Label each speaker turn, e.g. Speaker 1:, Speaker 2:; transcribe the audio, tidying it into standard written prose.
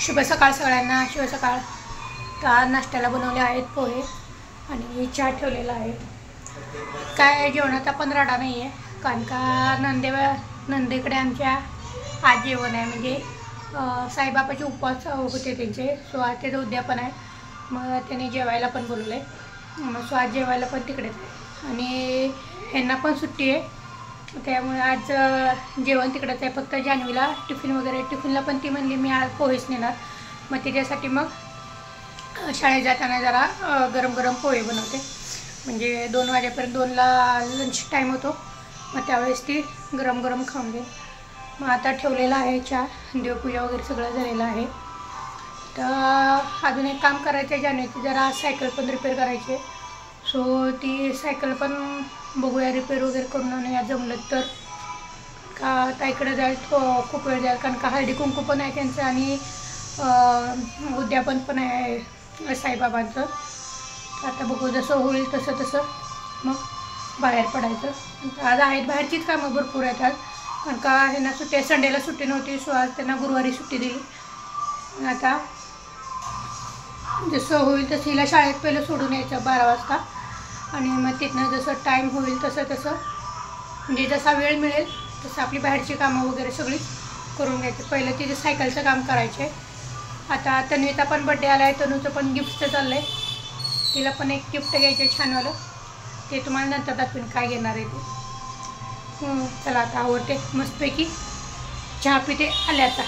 Speaker 1: शुभ सकाळ सगळ्यांना, शुभ सकाळ। तर नाश्त्याला बनवले आहेत पोहे आणि चहा ठेवलेला आहे। काय जेवणाचा पण राडा नाही आहे, कारण का नंदेकडे आमच्या आज जेवण आहे। म्हणजे साईबाबाचे उपवास होते त्यांचे, सो आज त्याचं उद्यापन आहे। मग त्याने जेवायला पण बोलवलं आहे, मग सो आज जेवायला पण तिकडेच आहे आणि ह्यांना पण सुट्टी आहे, त्यामुळे आज जेवण तिकडंच आहे। फक्त जान्हवीला टिफिन वगैरे, टिफिनला पण ती म्हणली मी आज पोहेच नेणार, मग तिच्यासाठी मग शाळेत जाताना जरा गरम गरम पोहे बनवते। म्हणजे 2 वाजेपर्यंत 2ला लंच टाईम होतो, मग त्यावेळेस ती गरम गरम खाऊन घेईल। मग आता ठेवलेला आहे चहा, देवपूजा वगैरे सगळं झालेलं आहे। तर अजून एक काम करायचं आहे, जान्हवीची जरा सायकल पण रिपेअर करायची आहे। सो ती सायकल पण बघूया रिपेअर वगैरे करून आणूया जमलं तर, का ताईकडे जाईल खूप वेळ जाईल, कारण का हळदी कुंकू पण आहे त्यांचं आणि उद्यापन पण आहे साईबाबांचं। आता बघू जसं होईल तसं तसं मग बाहेर पडायचं। आज आहेत बाहेरचीच कामं भरपूर आहेत आज, कारण का ह्यांना सुट्टी, संडेला सुट्टी नव्हती, सो आज त्यांना गुरुवारी सुट्टी दिली। आता जसं होईल तसं हिला शाळेत पहिलं सोडून यायचं 12 वाजता, आणि मग तिथनं जसं टाईम होईल तसं तसं, म्हणजे जसा वेळ मिळेल तसं आपली बाहेरची कामं वगैरे सगळी करून घ्यायचं। पहिलं तिथे सायकलचं काम करायचे। आता तन्वीचा पण बड्डे आला आहे, तनूचं पण गिफ्टचं चाललं आहे, तिला पण एक गिफ्ट घ्यायचं छानवालं, ते तुम्हाला नंतर दाखवेन काय घेणार आहे ते। चला आता आवडते मस्तपैकी चहा पिते आले आता।